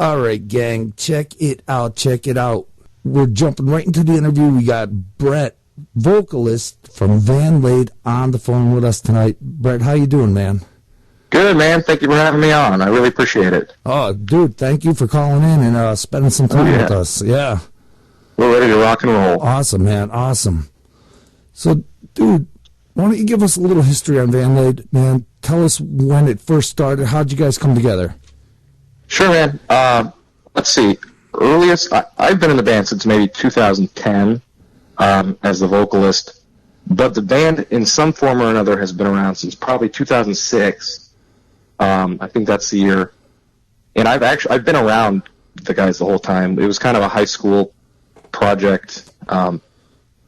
All right, gang, check it out. Check it out. We're jumping right into the interview. We got Brett, vocalist from Vanlade, on the phone with us tonight. Brett, how you doing, man? Good, man. Thank you for having me on. I really appreciate it. Oh, dude, thank you for calling in and spending some time with us. Yeah. We're ready to rock and roll. Awesome, man. Awesome. So, dude, why don't you give us a little history on Vanlade, man? Tell us when it first started. How'd you guys come together? Sure, man. Let's see. Earliest, I've been in the band since maybe 2010 as the vocalist, but the band in some form or another has been around since probably 2006. I think that's the year. And I've been around the guys the whole time. It was kind of a high school project. I've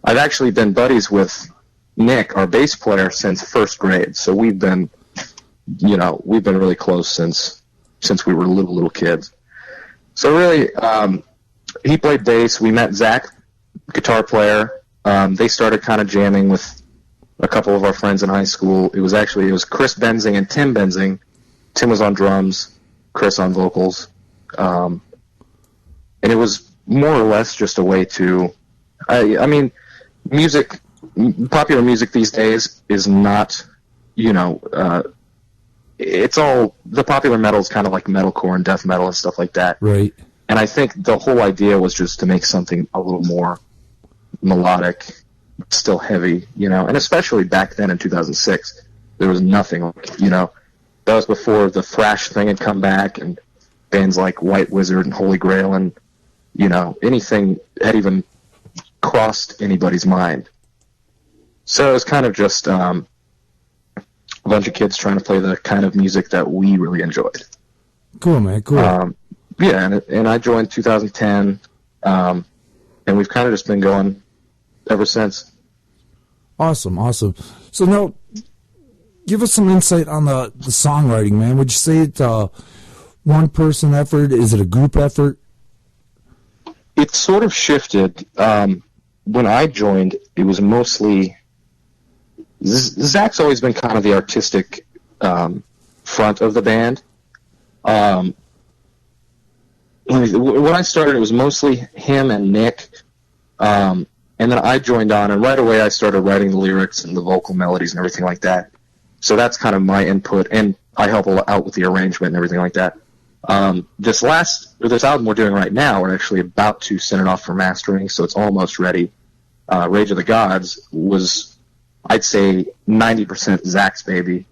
actually been buddies with Nick, our bass player, since first grade. So we've been really close since we were little kids. So really, he played bass. We met Zach, guitar player. They started kind of jamming with a couple of our friends in high school. It was Chris Benzing and Tim Benzing. Tim was on drums, Chris on vocals. And it was more or less just a way to, I mean, popular music these days is not, it's all, the popular metal is kind of like metalcore and death metal and stuff like that. Right. And I think the whole idea was just to make something a little more melodic, still heavy, and especially back then in 2006, there was nothing like, that was before the thrash thing had come back and bands like White Wizard and Holy Grail and, anything had even crossed anybody's mind. So it was kind of just a bunch of kids trying to play the kind of music that we really enjoyed. Cool, man, cool. And I joined 2010, and we've kind of just been going ever since. Awesome. So now, give us some insight on the songwriting, man. Would you say it's a one-person effort? Is it a group effort? It sort of shifted. When I joined, it was mostly... Zach's always been kind of the artistic front of the band. When I started, it was mostly him and Nick, and then I joined on, and right away I started writing the lyrics and the vocal melodies and everything like that. So that's kind of my input, and I help out with the arrangement and everything like that. This album we're doing right now, we're actually about to send it off for mastering, so it's almost ready. Rage of the Gods was, I'd say, 90% Zach's baby,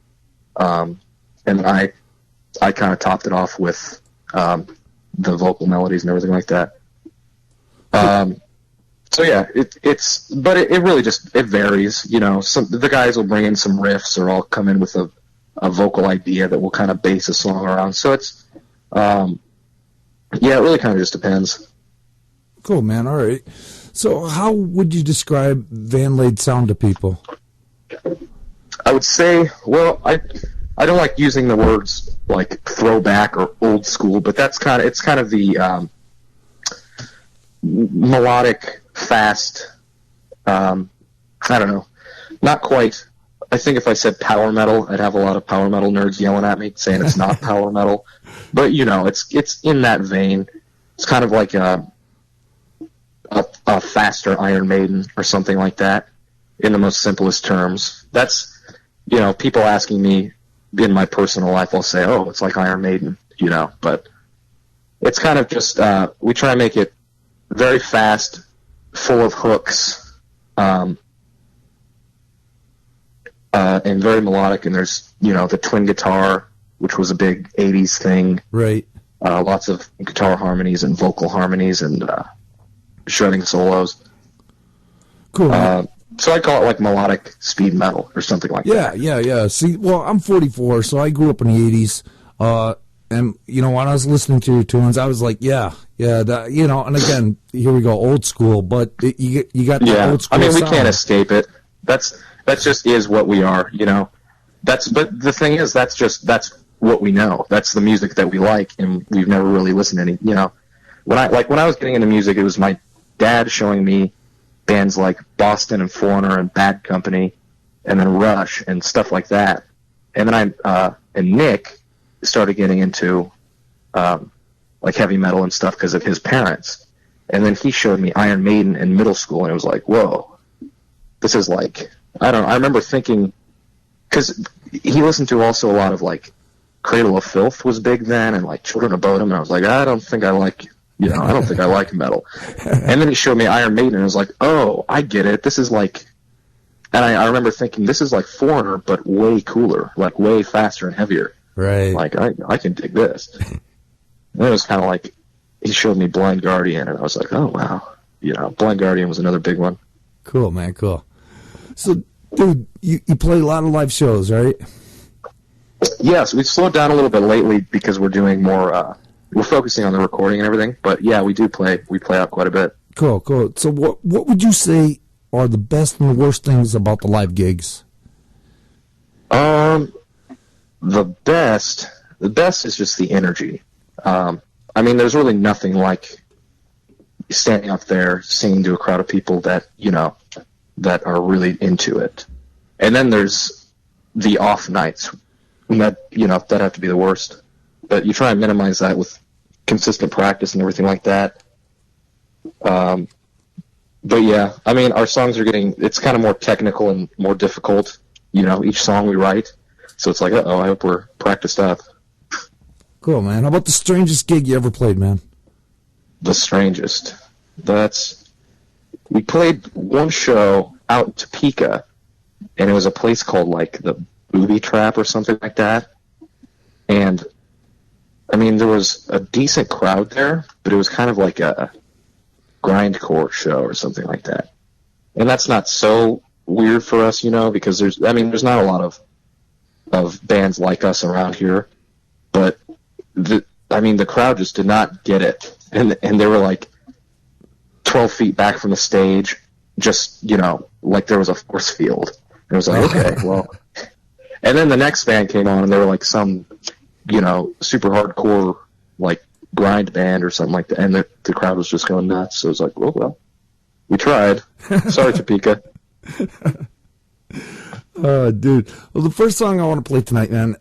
and I kind of topped it off with the vocal melodies and everything like that. So yeah, it really just, it varies, the guys will bring in some riffs or I'll come in with a vocal idea that will kind of base a song around. So it's, it really kind of just depends. Cool, man. All right. So how would you describe Vanlade sound to people? I would say, well, I don't like using the words like throwback or old school, but it's kind of the melodic, fast, I don't know, not quite. I think if I said power metal, I'd have a lot of power metal nerds yelling at me saying it's not power metal, but it's in that vein. It's kind of like a faster Iron Maiden or something like that, in the most simplest terms. That's, people asking me in my personal life, I'll say, oh, it's like Iron Maiden, but it's kind of just, we try and make it very fast, full of hooks, and very melodic, and there's, the twin guitar, which was a big 80s thing. Right. Lots of guitar harmonies and vocal harmonies and shredding solos. Cool. So I call it like melodic speed metal or something like that. Yeah. See, well, I'm 44, so I grew up in the 80s. And, when I was listening to your tunes, I was like, and again, here we go, old school, but you got the old school we sound. Can't escape it. That just is what we are, but the thing is, that's what we know. That's the music that we like, and we've never really listened to any, when I was getting into music, it was my dad showing me bands like Boston and Foreigner and Bad Company, and then Rush and stuff like that. And then and Nick started getting into like heavy metal and stuff because of his parents. And then he showed me Iron Maiden in middle school, and it was like, whoa, this is like, I don't know. I remember thinking, because he listened to also a lot of like Cradle of Filth was big then, and like Children of Bodom, and I was like, I don't think I like metal. And then he showed me Iron Maiden, and I was like, oh, I get it. This is like, and I remember thinking, this is like Foreigner, but way cooler, like way faster and heavier. Right. Like, I can dig this. And it was kind of like, he showed me Blind Guardian, and I was like, oh, wow. You know, Blind Guardian was another big one. Cool, man, cool. So, dude, you play a lot of live shows, right? Yes, we've slowed down a little bit lately because we're doing more, we're focusing on the recording and everything. But, yeah, we play out quite a bit. Cool. So what would you say are the best and the worst things about the live gigs? The best is just the energy. I mean, there's really nothing like standing up there singing to a crowd of people that, you know, that are really into it. And then there's the off nights that, you know, that have to be the worst. But you try and minimize that with consistent practice and everything like that. But yeah, I mean, our songs are it's kind of more technical and more difficult, you know, each song we write. So it's like, I hope we're practiced up. Cool, man. How about the strangest gig you ever played, man? The strangest. We played one show out in Topeka, and it was a place called, like, the Booby Trap or something like that. And, I mean, there was a decent crowd there, but it was kind of like a grindcore show or something like that. And that's not so weird for us, you know, because there's not a lot of bands like us around here. But the crowd just did not get it, and they were like 12 feet back from the stage, just, you know, like there was a force field. And it was like, okay, well. And then the next band came on, and they were like some, you know, super hardcore, like, grind band or something like that, and the crowd was just going nuts. So it was like, well, we tried. Sorry, Topeka. Dude. Well, the first song I want to play tonight, man,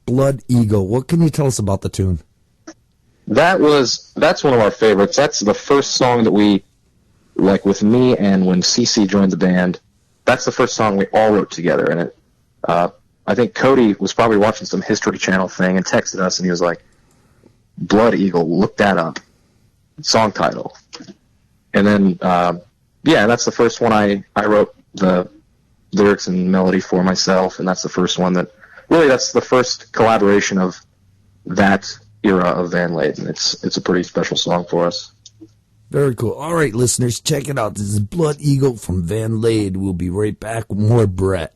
Blood Eagle. What can you tell us about the tune? That's one of our favorites. That's the first song that we, like, with me and when CC joined the band, that's the first song we all wrote together. And I think Cody was probably watching some History Channel thing and texted us, and he was like, Blood Eagle, look that up. Song title. And then, that's the first one I wrote the lyrics and melody for myself, and that's the first one that's the first collaboration of that era of Vanlade, and it's a pretty special song for us. Very cool. All right, listeners, check it out. This is Blood Eagle from Vanlade. We'll be right back with more Brett.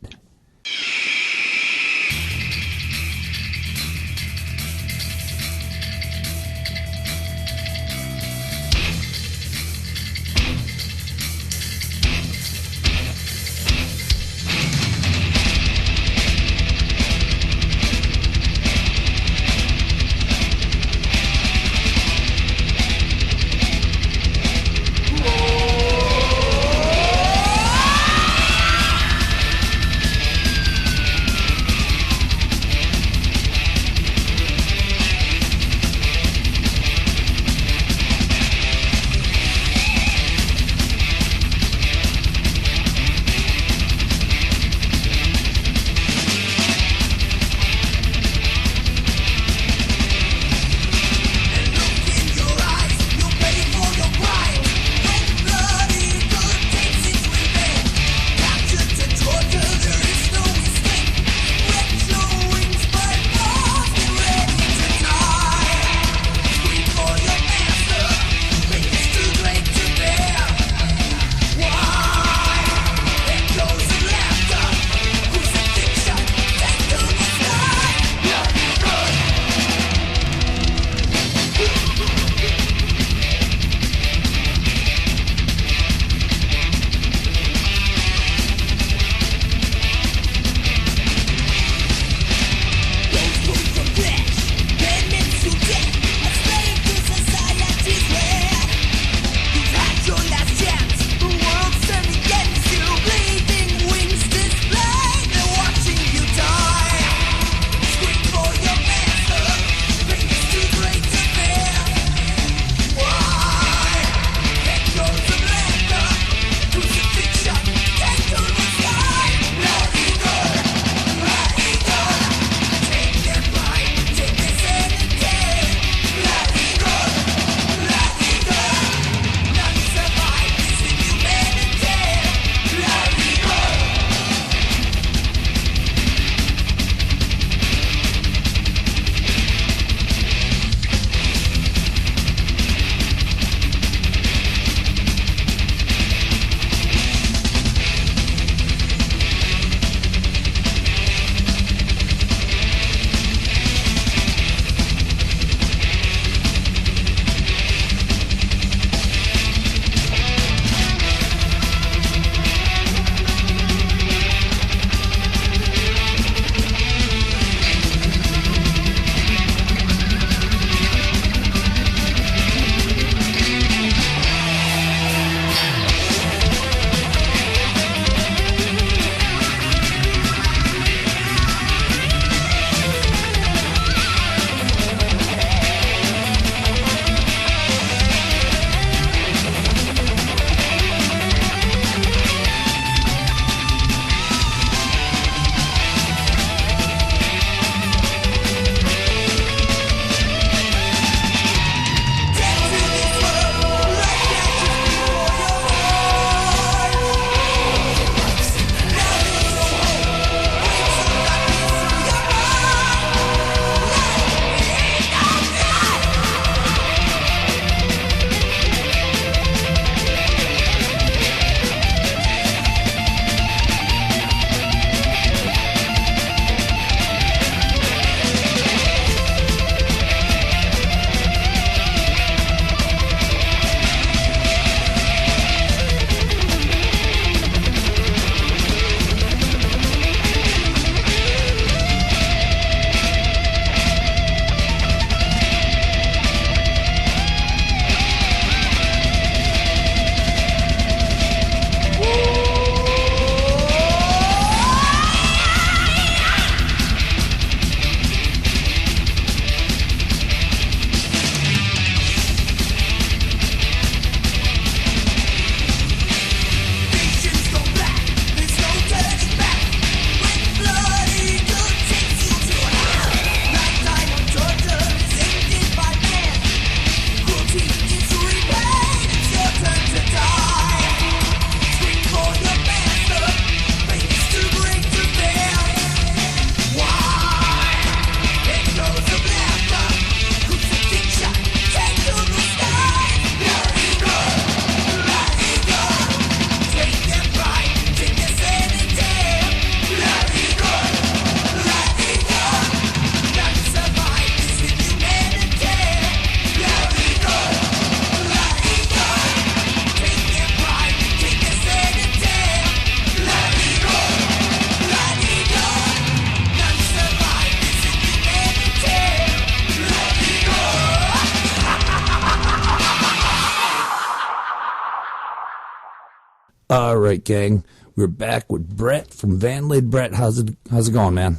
All right, gang. We're back with Brett from Vanlade. Brett, how's it going, man?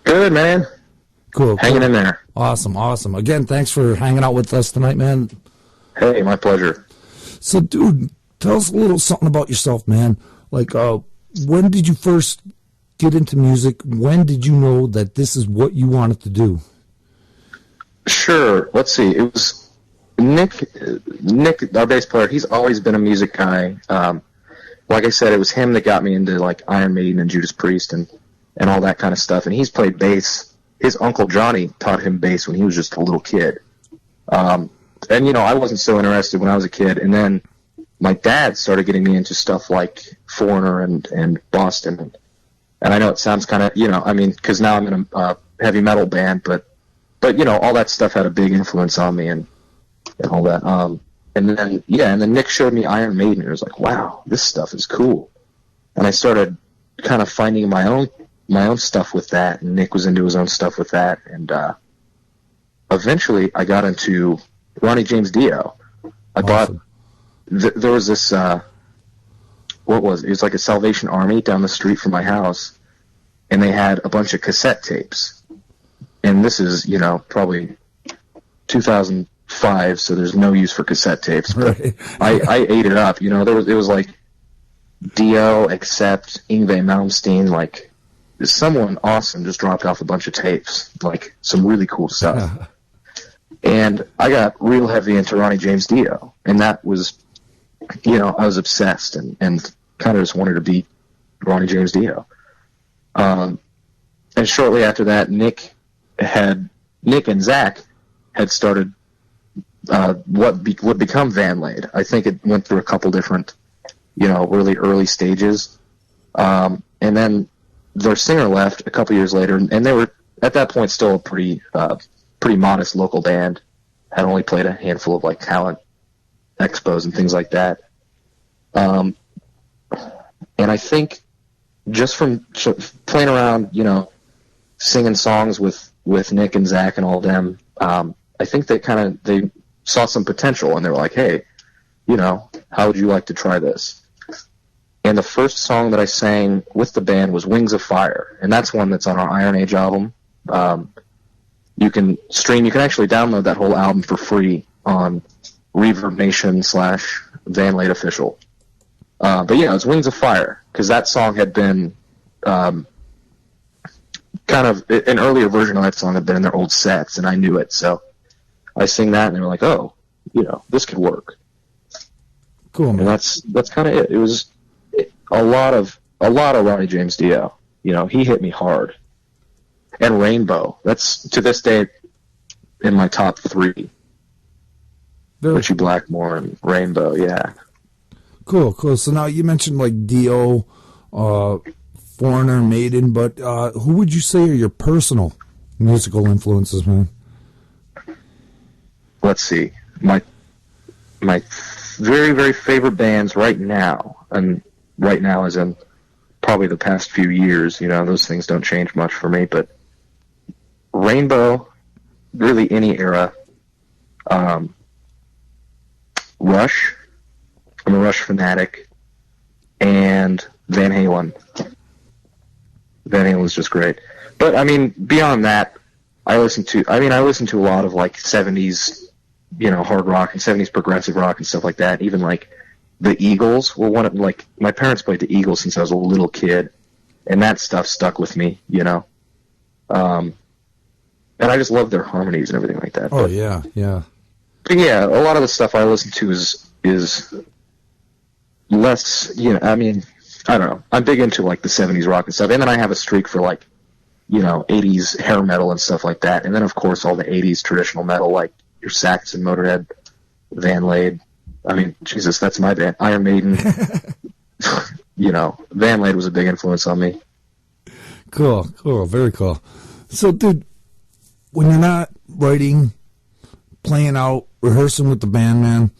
Good, man. Cool. Hanging in there. Awesome. Again, thanks for hanging out with us tonight, man. Hey, my pleasure. So, dude, tell us a little something about yourself, man. Like, when did you first get into music? When did you know that this is what you wanted to do? Sure. Let's see. It was Nick, our bass player. He's always been a music guy. Like I said, it was him that got me into like Iron Maiden and Judas Priest and all that kind of stuff. And he's played bass. His uncle Johnny taught him bass when he was just a little kid. And I wasn't so interested when I was a kid. And then my dad started getting me into stuff like Foreigner and Boston. And I know it sounds kind of, because now I'm in a heavy metal band, but all that stuff had a big influence on me and all that. And then Nick showed me Iron Maiden, and it was like, wow, this stuff is cool. And I started kind of finding my own stuff with that, and Nick was into his own stuff with that. And eventually I got into Ronnie James Dio. I bought, there was this, what was it? It was like a Salvation Army down the street from my house, and they had a bunch of cassette tapes. And this is, probably 2005, so there's no use for cassette tapes. But right. I ate it up. It was like Dio, Accept, Yngwie Malmsteen, like someone awesome just dropped off a bunch of tapes, like some really cool stuff. And I got real heavy into Ronnie James Dio, and that was, I was obsessed and kind of just wanted to be Ronnie James Dio. And shortly after that, Nick and Zach had started what would become Vanlade. I think it went through a couple different, really early stages. And then their singer left a couple years later, and they were at that point still a pretty modest local band. Had only played a handful of like talent expos and things like that. And I think just from playing around, singing songs with Nick and Zach and all of them, I think they saw some potential, and they were like, hey, how would you like to try this? And the first song that I sang with the band was Wings of Fire, and that's one that's on our Iron Age album. You can actually download that whole album for free on Reverb Nation /Vanlade Official. But yeah, it was Wings of Fire, because that song had been kind of an earlier version of that song had been in their old sets, and I knew it, so I sing that, and they were like, "Oh, this could work." Cool, man. And that's kind of it. It was a lot of Ronnie James Dio. He hit me hard. And Rainbow. That's to this day in my top 3. Richie Blackmore and Rainbow. Yeah. Cool. So now you mentioned like Dio, Foreigner, Maiden, but who would you say are your personal musical influences, man? Let's see. My very, very favorite bands right now, and right now as in probably the past few years, those things don't change much for me, but Rainbow, really any era. Rush, I'm a Rush fanatic, and Van Halen. Van Halen's just great. But beyond that, I listen to a lot of like 70s, hard rock and 70s progressive rock and stuff like that. Even like the Eagles were one of, like, my parents played the Eagles since I was a little kid, and that stuff stuck with me, and I just love their harmonies and everything like that. Oh, but, yeah. But yeah, a lot of the stuff I listen to is less, I don't know. I'm big into like the 70s rock and stuff, and then I have a streak for like, 80s hair metal and stuff like that, and then of course all the 80s traditional metal like your Saxon, Motorhead, Vanlade. Jesus, that's my band. Iron Maiden. Vanlade was a big influence on me. Cool, very cool. So, dude, when you're not writing, playing out, rehearsing with the band, man,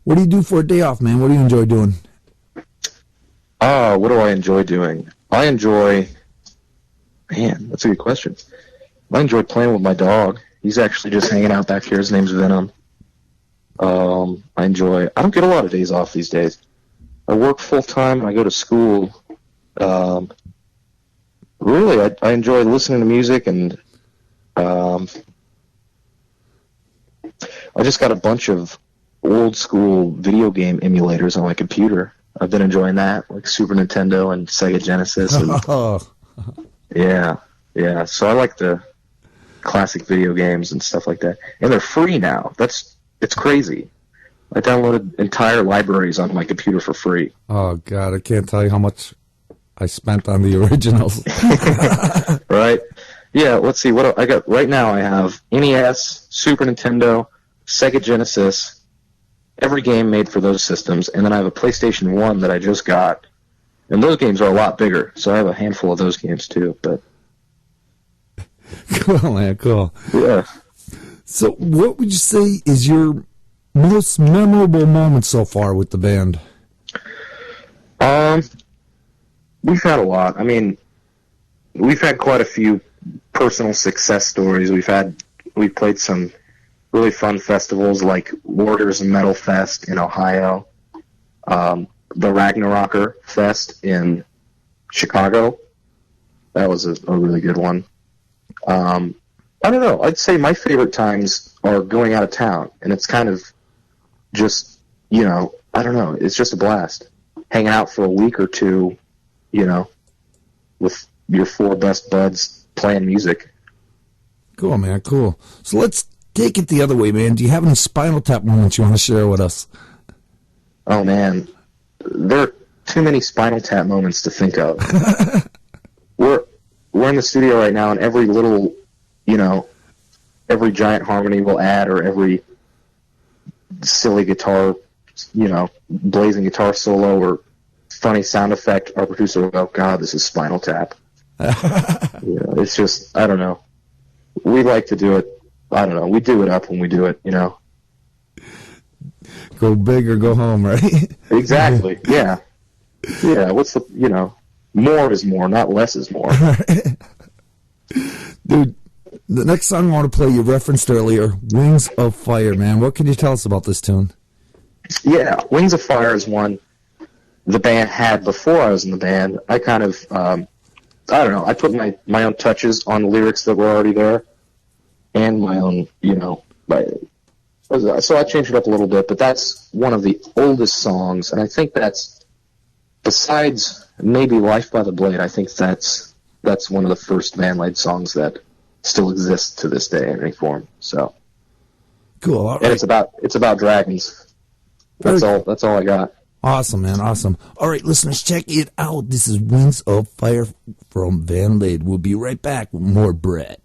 what do you do for a day off, man? What do you enjoy doing? What do I enjoy doing? Man, that's a good question. I enjoy playing with my dog. He's actually just hanging out back here. His name's Venom. I don't get a lot of days off these days. I work full time. I go to school. Really, I enjoy listening to music, and I just got a bunch of old school video game emulators on my computer. I've been enjoying that, like Super Nintendo and Sega Genesis. And, yeah. So I like the classic video games and stuff like that, and they're free now. It's crazy. I downloaded entire libraries on my computer for free. Oh God, I can't tell you how much I spent on the originals. Right? Yeah. Let's see what I got right now. I have NES, Super Nintendo, Sega Genesis, every game made for those systems, and then I have a PlayStation 1 that I just got, and those games are a lot bigger, so I have a handful of those games too. But cool, man, cool. Yeah. So what would you say is your most memorable moment so far with the band? We've had a lot. I mean, we've had quite a few personal success stories. We've played some really fun festivals like Warders Metal Fest in Ohio, the Ragnarocker Fest in Chicago. That was a really good one. I don't know. I'd say my favorite times are going out of town, and it's kind of just, I don't know. It's just a blast. Hanging out for a week or two, with your 4 best buds playing music. Cool, man, cool. So let's take it the other way, man. Do you have any Spinal Tap moments you want to share with us? Oh, man. There are too many Spinal Tap moments to think of. We're in the studio right now, and every little, every giant harmony we'll add, or every silly guitar, blazing guitar solo, or funny sound effect, our producer will go, God, this is Spinal Tap. It's just, I don't know. We like to do it. I don't know. We do it up when we do it, Go big or go home, right? Exactly. Yeah. Yeah. What's the, more is more, not less is more. Dude, the next song I want to play you referenced earlier, Wings of Fire, man. What can you tell us about this tune? Yeah. Wings of Fire is one the band had before I was in the band. I kind of, I don't know, I put my own touches on the lyrics that were already there, and my own, so I changed it up a little bit, but that's one of the oldest songs, and I think that's, besides maybe Life by the Blade, I think that's one of the first Vanlade songs that still exists to this day in any form. So cool. All right. And it's about dragons. That's all I got. Awesome, man. Awesome. All right, listeners, check it out. This is Wings of Fire from Vanlade. We'll be right back with more Brett.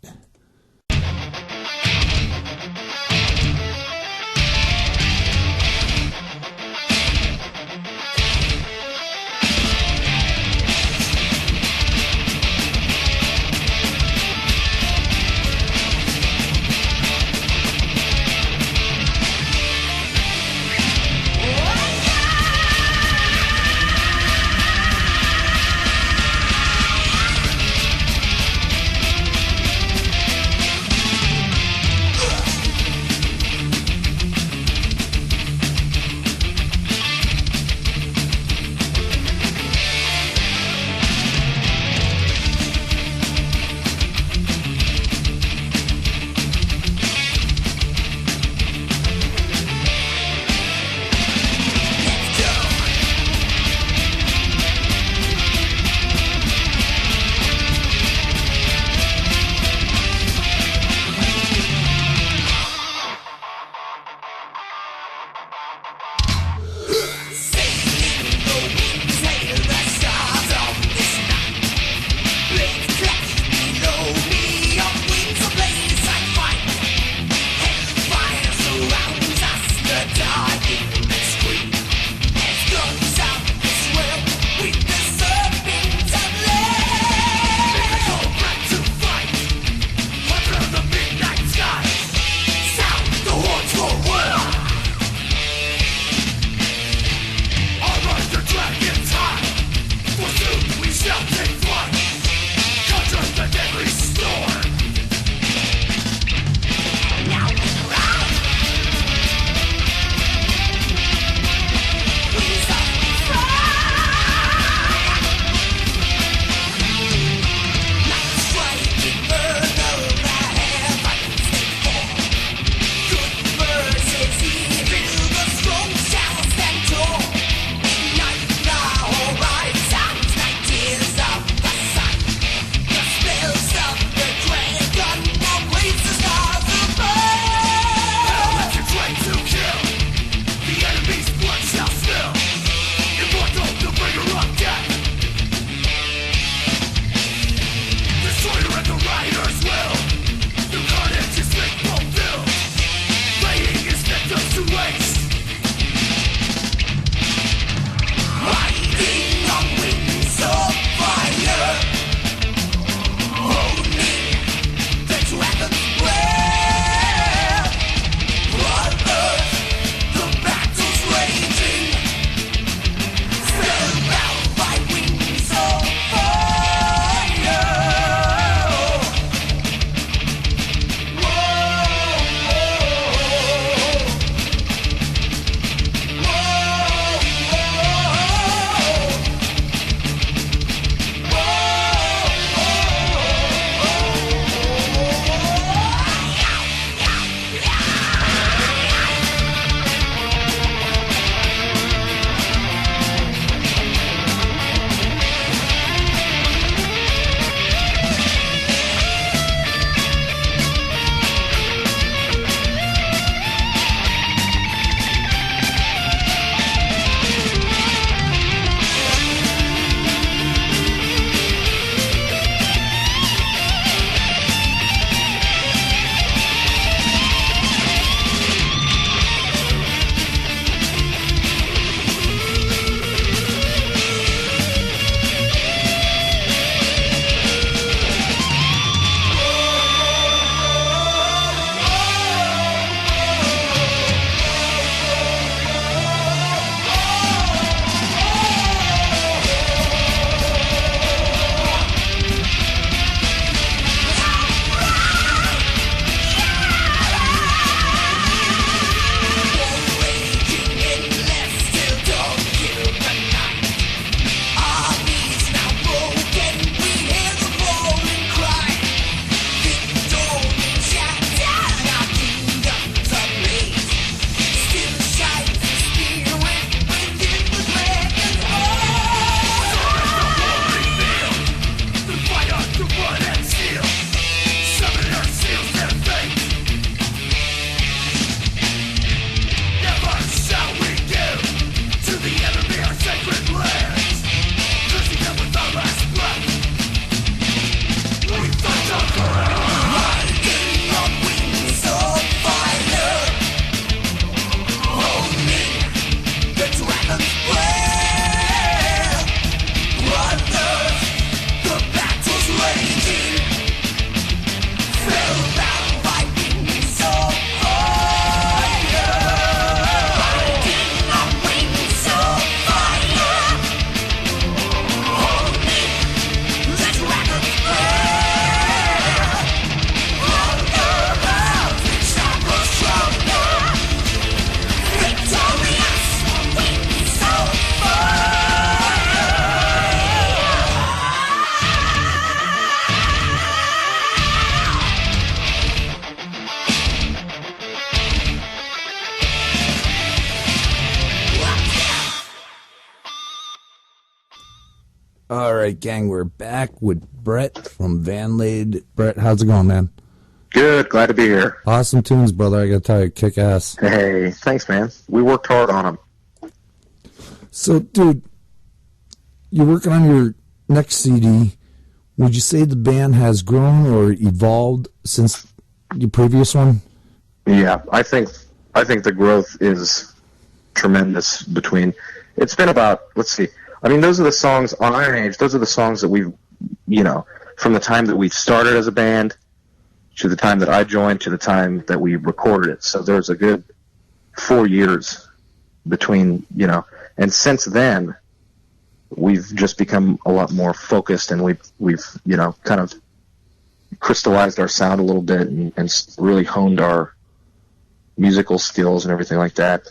All right, gang, we're back with Brett from Vanlade. Brett, how's it going, man? Good, glad to be here. Awesome tunes, brother. I gotta tell you, kick ass. Hey, thanks, man. We worked hard on them. So, dude, you're working on your next CD. Would you say the band has grown or evolved since your previous one? Yeah, I think the growth is tremendous between. It's been about, let's see. I mean, those are the songs on Iron Age. Those are the songs that we've, from the time that we started as a band to the time that I joined to the time that we recorded it. So there's a good 4 years between, and since then we've just become a lot more focused, and we've kind of crystallized our sound a little bit and really honed our musical skills and everything like that.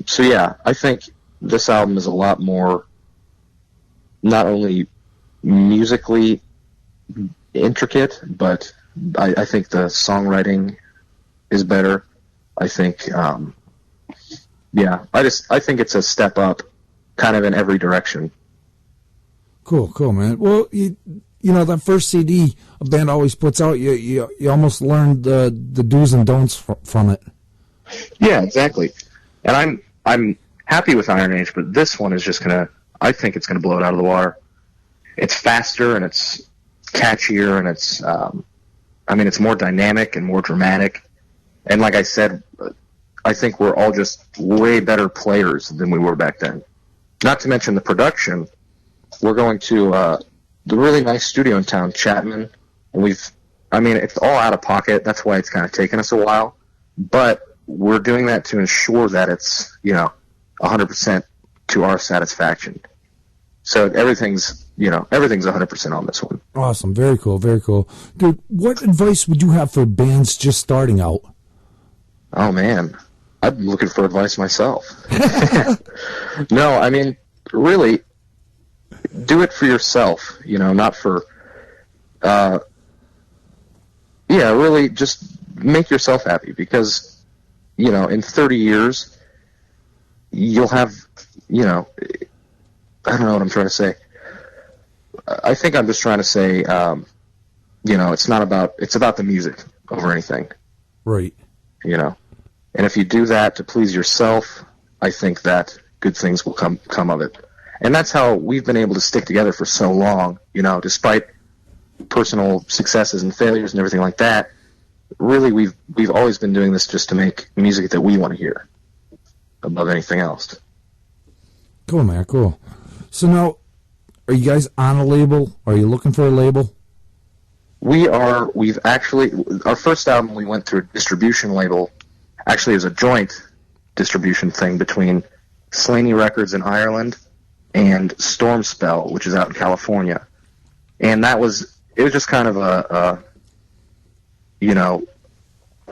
So yeah, I think this album is a lot more, not only musically intricate, but I think the songwriting is better. I think, I think it's a step up, kind of in every direction. Cool, man. Well, that first CD a band always puts out, you almost learned the do's and don'ts from it. Yeah, exactly. And I'm happy with Iron Age, but this one is just I think it's gonna blow it out of the water. It's faster and it's catchier and it's, it's more dynamic and more dramatic. And like I said, I think we're all just way better players than we were back then. Not to mention the production. We're going to the really nice studio in town, Chapman, and it's all out of pocket. That's why it's kind of taken us a while. But we're doing that to ensure that it's, 100% to our satisfaction. So everything's 100% on this one. Awesome. Very cool. Very cool. Dude, what advice would you have for bands just starting out? Oh, man. I'm looking for advice myself. No, really, do it for yourself, not for, really just make yourself happy, because, in 30 years, you'll have, I don't know what I'm trying to say. I think I'm just trying to say, it's about the music over anything. Right. And if you do that to please yourself, I think that good things will come of it. And that's how we've been able to stick together for so long, despite personal successes and failures and everything like that. Really, we've always been doing this just to make music that we want to hear above anything else. Cool, man, cool. So now, are you guys on a label? Are you looking for a label? Our first album, we went through a distribution label. Actually, it was a joint distribution thing between Slaney Records in Ireland and Stormspell, which is out in California. And it was just kind of a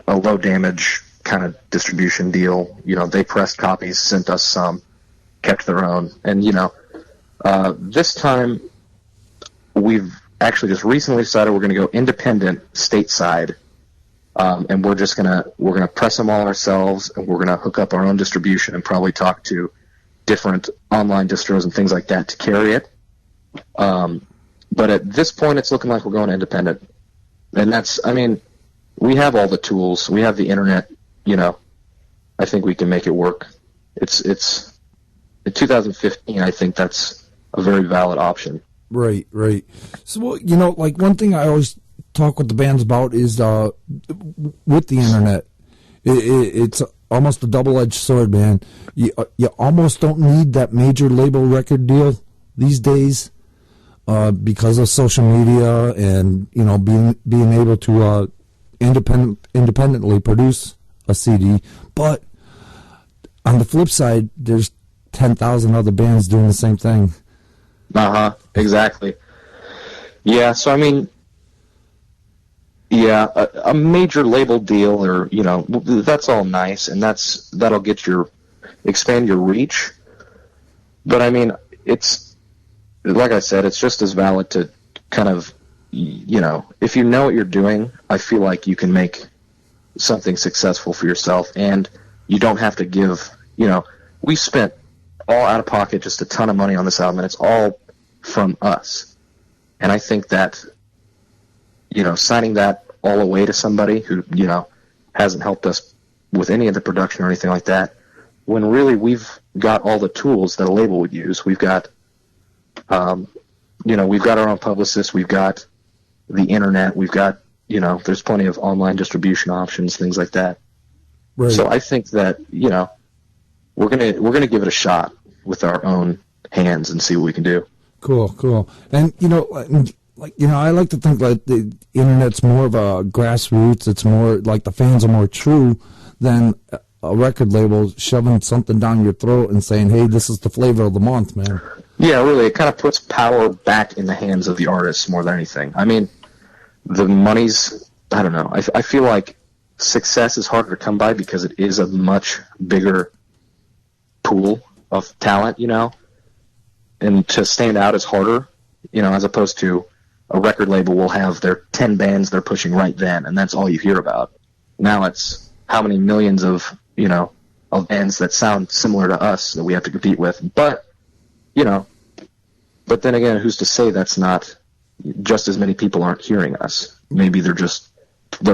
low damage kind of distribution deal. They pressed copies, sent us some, kept their own. And, this time we've actually just recently decided we're going to go independent stateside. And we're gonna press them all ourselves, and we're gonna hook up our own distribution and probably talk to different online distros and things like that to carry it. But at this point, it's looking like we're going independent, and we have all the tools, we have the internet. I think we can make it work. It's in 2015. I think that's a very valid option. Right. So, like one thing I always talk with the bands about is with the internet, it's almost a double-edged sword, man. You almost don't need that major label record deal these days because of social media and being able to independently produce a CD. But on the flip side, there's 10,000 other bands doing the same thing. Exactly. Yeah. So yeah, a major label deal, or that's all nice, and that'll expand your reach. But it's like I said, it's just as valid to kind of, if you know what you're doing, I feel like you can make something successful for yourself, and you don't have to give. We spent all out of pocket just a ton of money on this album, and it's all from us. And I think that, signing that all away to somebody who, hasn't helped us with any of the production or anything like that, when really we've got all the tools that a label would use. We've got, we've got our own publicist, we've got the internet, we've got, there's plenty of online distribution options, things like that. Right. So I think that, we're gonna give it a shot with our own hands and see what we can do. Cool. And I like to think like the internet's more of a grassroots. It's more like the fans are more true than a record label shoving something down your throat and saying, "Hey, this is the flavor of the month, man." Yeah, really, it kind of puts power back in the hands of the artists more than anything. I mean, the money's, I don't know. I feel like success is harder to come by because it is a much bigger pool of talent, and to stand out is harder, as opposed to a record label will have their 10 bands they're pushing right then, and that's all you hear about. Now it's how many millions of, of bands that sound similar to us that we have to compete with. But, but then again, who's to say that's not just as many people aren't hearing us? Maybe they're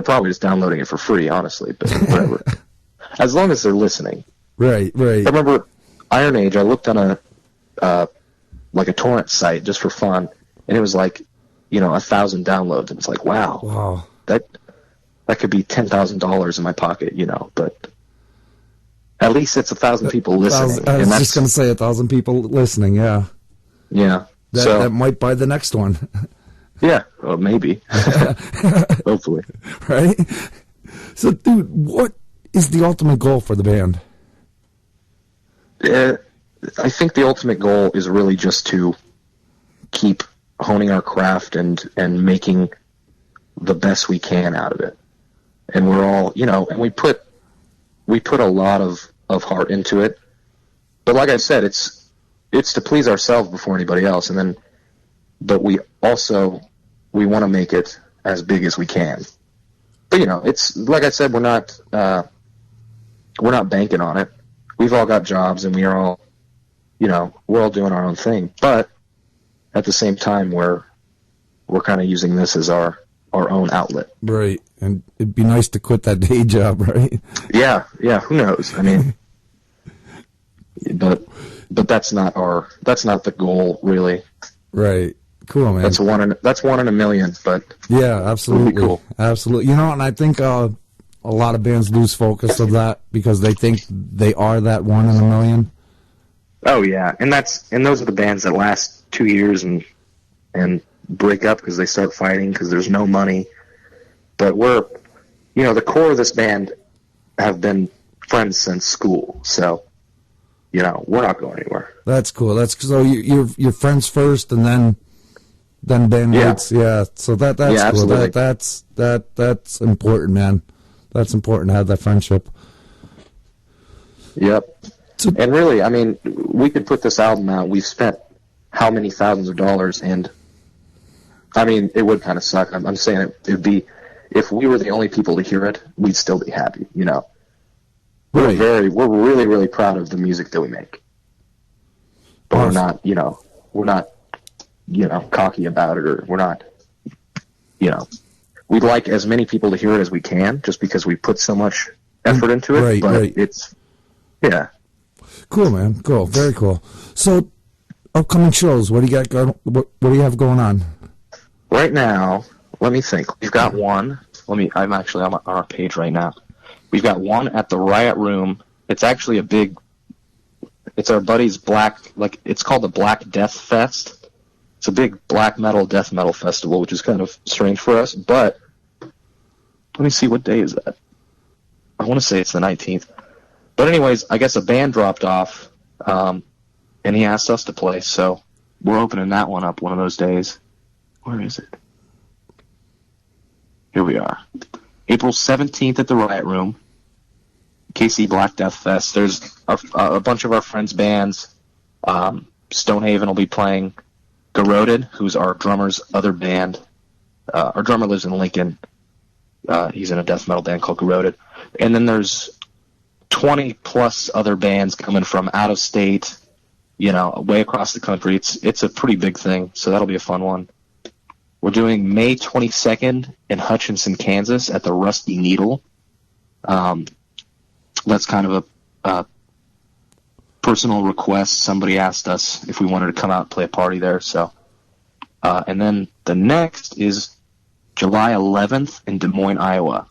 probably just downloading it for free, honestly, but whatever. As long as they're listening. Right. I remember Iron Age, I looked on a torrent site just for fun, and it was like, 1,000 downloads, and it's like, wow. That could be $10,000 in my pocket, but at least it's 1,000 people listening. I was just going to say 1,000 people listening, yeah. Yeah. That might buy the next one. Yeah, well, maybe. Hopefully. Right? So, dude, what is the ultimate goal for the band? I think the ultimate goal is really just to keep honing our craft and making the best we can out of it. And we're all, and we put a lot of heart into it. But like I said, it's to please ourselves before anybody else. But we want to make it as big as we can. But it's like I said, we're not banking on it. We've all got jobs, and we're all doing our own thing. But at the same time, we're kind of using this as our own outlet. Right, and it'd be nice to quit that day job, right? Yeah. Who knows? I mean, but that's not the goal, really. Right. Cool, man. That's one in a million, but yeah, absolutely, cool. Absolutely. And I think a lot of bands lose focus of that because they think they are that one in a million. Oh yeah, and those are the bands that last 2 years and break up because they start fighting because there's no money. But we're, the core of this band have been friends since school, so we're not going anywhere. That's cool. That's so you're friends first, and then bandmates. Yeah. So that's cool. Absolutely. That's important, man. That's important to have that friendship. Yep. And really, I mean, we could put this album out. We've spent how many thousands of dollars, and I mean, it would kind of suck. I'm saying it would be, if we were the only people to hear it, we'd still be happy. We're really, really proud of the music that we make. But we're not, cocky about it, or we're not, we'd like as many people to hear it as we can, just because we put so much effort into it. But it's, yeah. Cool, man. Cool. Very cool. So, upcoming shows. What do you got? What do you have going on? Right now, let me think. We've got one. I'm actually on our page right now. We've got one at the Riot Room. It's actually it's our buddy's it's called the Black Death Fest. It's a big black metal, death metal festival, which is kind of strange for us. But let me see, what day is that? I want to say it's the 19th. But anyways, I guess a band dropped off, and he asked us to play, so we're opening that one up one of those days. Where is it? Here we are. April 17th at the Riot Room, KC Black Death Fest. There's a bunch of our friends' bands. Stonehaven will be playing. Garroted, who's our drummer's other band. Our drummer lives in Lincoln. He's in a death metal band called Garroted. And then there's 20 plus other bands coming from out of state, way across the country. It's a pretty big thing, so that'll be a fun one. We're doing May 22nd in Hutchinson, Kansas at the Rusty Needle. That's kind of a personal request. Somebody asked us if we wanted to come out and play a party there. So, and then the next is July 11th in Des Moines, Iowa,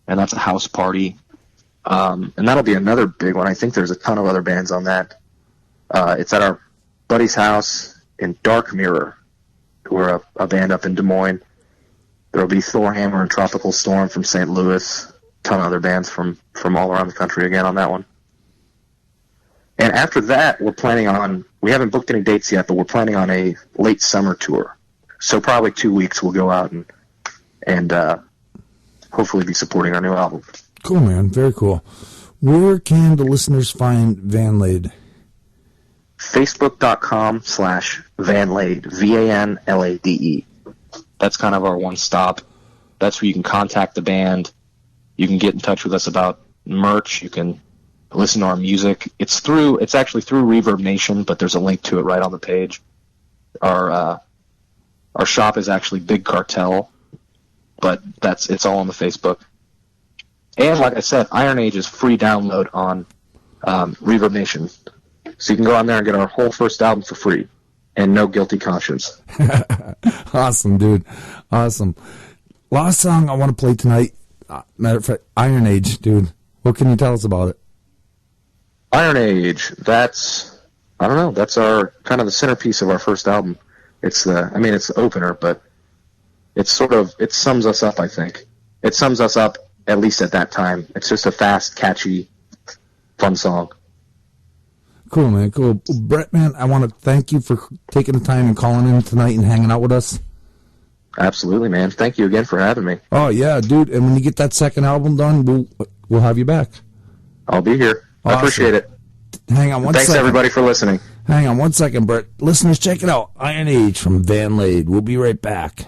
and that's a house party. And that'll be another big one. I think there's a ton of other bands on that. It's at our buddy's house in Dark Mirror, who are a band up in Des Moines. There'll be Thorhammer and Tropical Storm from St. Louis. A ton of other bands from all around the country again on that one. And after that, we haven't booked any dates yet, but we're planning on a late summer tour. So probably 2 weeks we'll go out and hopefully be supporting our new album. Cool, man. Very cool. Where can the listeners find Vanlade? Facebook.com/Vanlade, Vanlade. That's kind of our one stop. That's where you can contact the band. You can get in touch with us about merch. You can listen to our music. It's actually through Reverb Nation, but there's a link to it right on the page. Our shop is actually Big Cartel, but it's all on the Facebook. And like I said, Iron Age is free download on Reverb Nation. So you can go on there and get our whole first album for free, and no guilty conscience. Awesome, dude. Awesome. Last song I want to play tonight, matter of fact, Iron Age, dude. What can you tell us about it? Iron Age, that's our kind of the centerpiece of our first album. It's the opener, but it sums us up, I think. It sums us up, at least at that time. It's just a fast, catchy, fun song. Cool, man. Cool. Brett, man, I want to thank you for taking the time and calling in tonight and hanging out with us. Absolutely, man. Thank you again for having me. Oh, yeah, dude. And when you get that second album done, we'll have you back. I'll be here. Awesome. I appreciate it. Hang on one second. Thanks, everybody, for listening. Hang on one second, Brett. Listeners, check it out. Iron Age from Vanlade. We'll be right back.